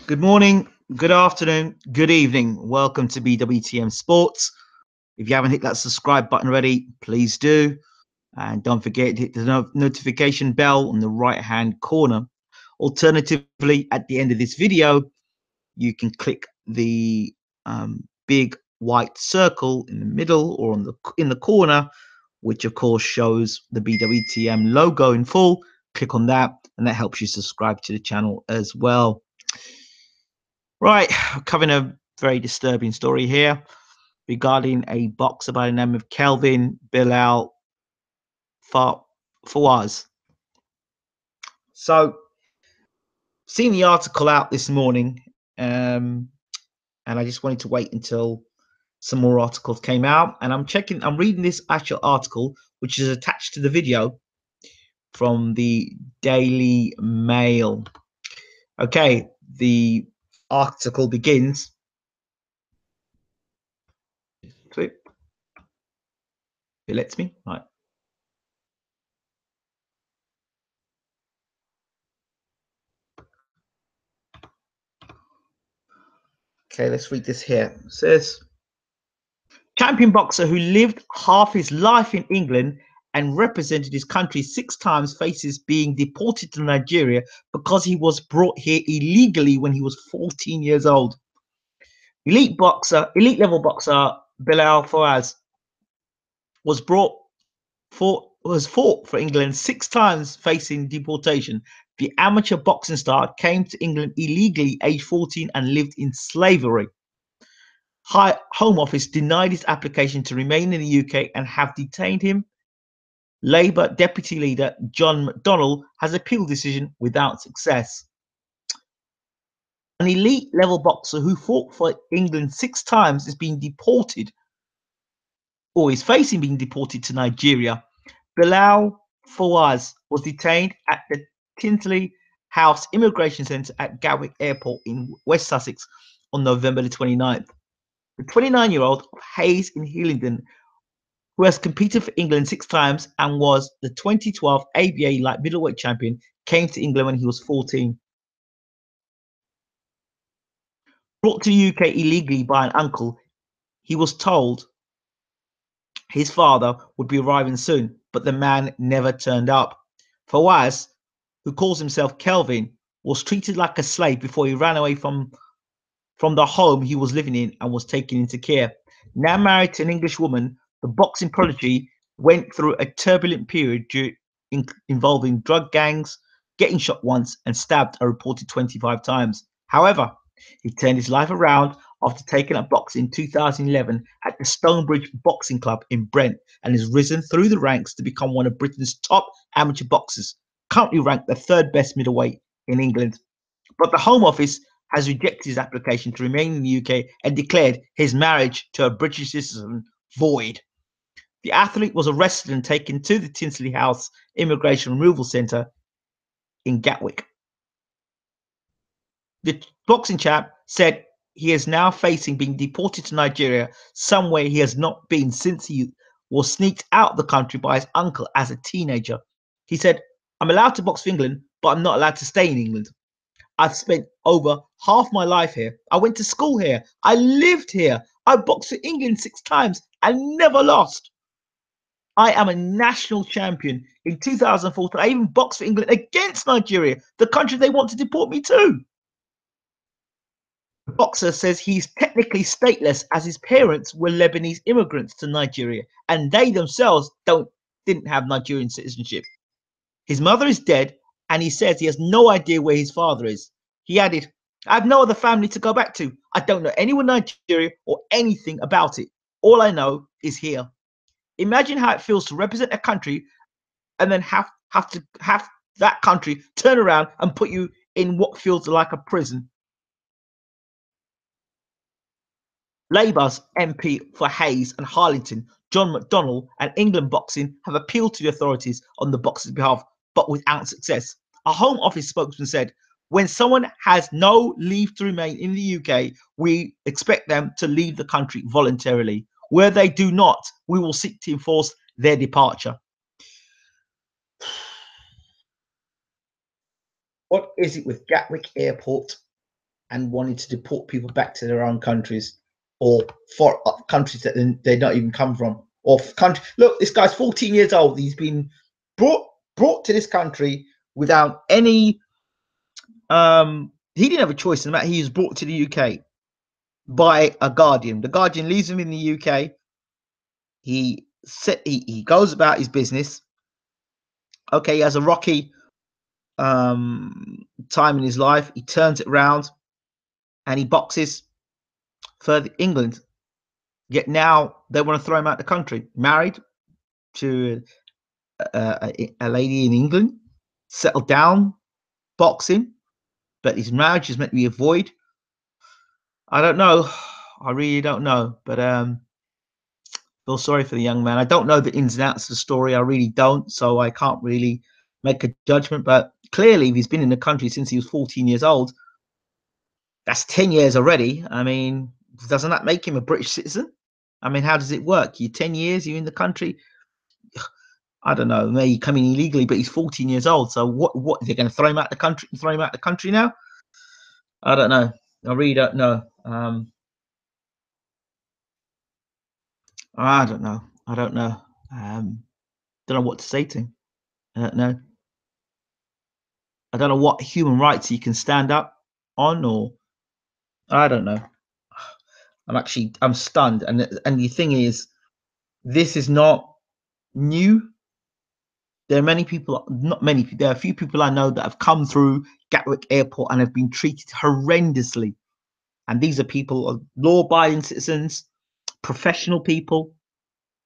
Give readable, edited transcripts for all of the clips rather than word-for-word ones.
Good morning, good afternoon, good evening. Welcome to BWTM Sports. If you haven't hit that subscribe button already, please do. And don't forget to hit the notification bell on the right hand corner. Alternatively, at the end of this video, you can click the big white circle in the middle or in the corner, which of course shows the BWTM logo in full. Click on that, and that helps you subscribe to the channel as well. Right, covering a very disturbing story here regarding a boxer by the name of Kelvin Bilal Fawaz. So, seeing the article out this morning, and I just wanted to wait until some more articles came out. And I'm reading this actual article, which is attached to the video from the Daily Mail. Okay, the article begins. Clip. It lets me. Right. Okay, let's read this here. It says, champion boxer who lived half his life in England and represented his country 6 times faces being deported to Nigeria because he was brought here illegally when he was 14 years old. Elite level boxer Bilal Fawaz was fought for England 6 times facing deportation. The amateur boxing star came to England illegally aged 14 and lived in slavery. Home Office denied his application to remain in the UK and have detained him. Labour Deputy Leader John McDonnell has appealed the decision without success. An elite level boxer who fought for England 6 times is being deported, or is facing being deported to Nigeria. Bilal Fawaz was detained at the Tinsley House Immigration Centre at Gatwick Airport in West Sussex on November the 29th. The 29-year-old of Hayes in Hillingdon, who has competed for England 6 times and was the 2012 ABA light middleweight champion, came to England when he was 14. Brought to the UK illegally by an uncle, he was told his father would be arriving soon, but the man never turned up. Fawaz, who calls himself Kelvin, was treated like a slave before he ran away from the home he was living in and was taken into care. Now married to an English woman, the boxing prodigy went through a turbulent period involving drug gangs, getting shot once and stabbed a reported 25 times. However, he turned his life around after taking up boxing in 2011 at the Stonebridge Boxing Club in Brent and has risen through the ranks to become one of Britain's top amateur boxers, currently ranked the 3rd best middleweight in England. But the Home Office has rejected his application to remain in the UK and declared his marriage to a British citizen void. The athlete was arrested and taken to the Tinsley House Immigration Removal Centre in Gatwick. The boxing champ said he is now facing being deported to Nigeria, somewhere he has not been since he was sneaked out of the country by his uncle as a teenager. He said, "I'm allowed to box for England, but I'm not allowed to stay in England. I've spent over half my life here. I went to school here. I lived here. I boxed for England 6 times and never lost. I am a national champion. In 2014, I even boxed for England against Nigeria, the country they want to deport me to." The boxer says he's technically stateless as his parents were Lebanese immigrants to Nigeria and they themselves didn't have Nigerian citizenship. His mother is dead and he says he has no idea where his father is. He added, "I have no other family to go back to. I don't know anyone in Nigeria or anything about it. All I know is here." Imagine how it feels to represent a country and then have that country turn around and put you in what feels like a prison. Labour's MP for Hayes and Harlington, John McDonnell, and England Boxing have appealed to the authorities on the boxer's behalf, but without success. A Home Office spokesman said, "When someone has no leave to remain in the UK, we expect them to leave the country voluntarily. Where they do not, we will seek to enforce their departure." What is it with Gatwick Airport and wanted to deport people back to their own countries, or for countries that they don't even come from, or country. Look, this guy's 14 years old. He's been brought to this country without any. He didn't have a choice in the matter. He was brought to the UK by a guardian. The guardian leaves him in the UK. He goes about his business. Okay, he has a rocky time in his life. He turns it around and he boxes for England. Yet now they want to throw him out the country. Married to a lady in England, settled down, boxing, but his marriage is meant to be a void. I don't know. I really don't know. But feel sorry for the young man. I don't know the ins and outs of the story. I really don't. So I can't really make a judgment. But clearly, if he's been in the country since he was 14 years old, that's 10 years already. I mean, doesn't that make him a British citizen? I mean, how does it work? You're 10 years, you're in the country. I don't know, maybe coming illegally, but he's 14 years old. So what they're going to throw him out the country? Throw him out the country now? I don't know. I really don't know. I don't know. I don't know. Don't know what to say to him. I don't know. I don't know what human rights he can stand up on, or I don't know. I'm stunned. And the thing is, this is not new. There are many people, not many, there are a few people I know that have come through Gatwick Airport and have been treated horrendously. And these are people, law-abiding citizens, professional people,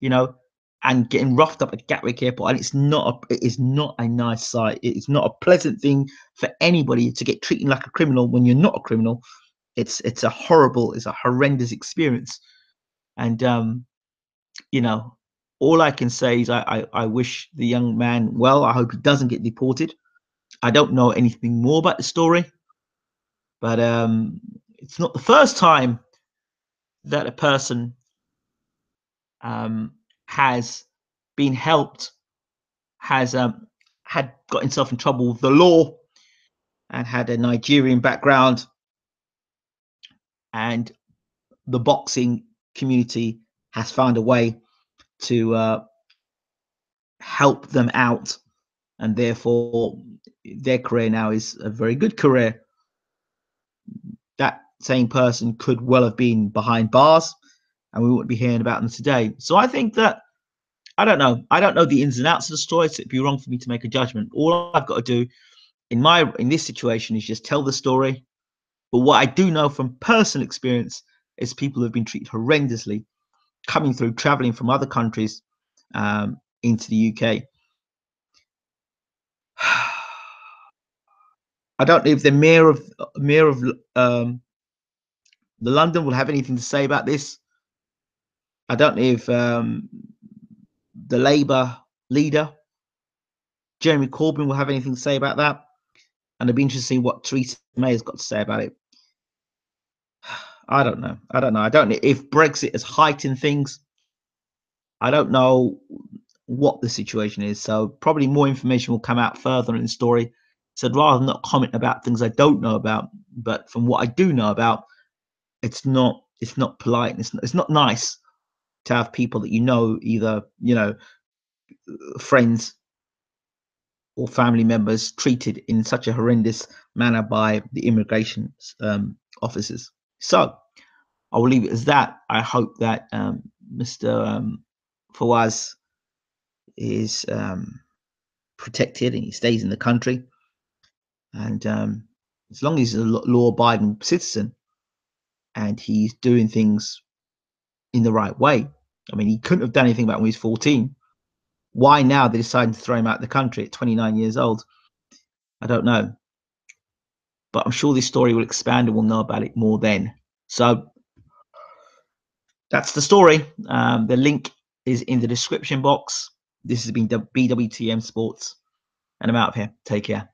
you know, and getting roughed up at Gatwick Airport. And it is not a nice sight. It is not a pleasant thing for anybody to get treated like a criminal when you're not a criminal. It's a horrendous experience. And you know, all I can say is I wish the young man well. I hope he doesn't get deported. I don't know anything more about the story, but it's not the first time that a person has been helped, has had got himself in trouble with the law, and had a Nigerian background, and the boxing community has found a way to help them out, and therefore their career now is a very good career. That same person could well have been behind bars, and we wouldn't be hearing about them today. So I think that I don't know. I don't know the ins and outs of the story, so it'd be wrong for me to make a judgment. All I've got to do in this situation is just tell the story. But what I do know from personal experience is people have been treated horrendously coming through, traveling from other countries into the UK. I don't know if the mayor of the London will have anything to say about this. I don't know if the Labour leader Jeremy Corbyn will have anything to say about that, and it'll be interesting what Theresa May has got to say about it. I don't know. I don't know if Brexit has heightened things. I don't know what the situation is. So probably more information will come out further in the story. So I'd rather not comment about things I don't know about. But from what I do know about, it's not polite. It's not nice to have people that either friends or family members, treated in such a horrendous manner by the immigration officers. So I will leave it as that. I hope that Mr. Fawaz is protected and he stays in the country. And as long as he's a law-abiding citizen and he's doing things in the right way. I mean, he couldn't have done anything about when he was 14. Why now they decided to throw him out of the country at 29 years old? I don't know. But I'm sure this story will expand and we'll know about it more then. So that's the story. The link is in the description box. This has been BWTM Sports, and I'm out of here. Take care.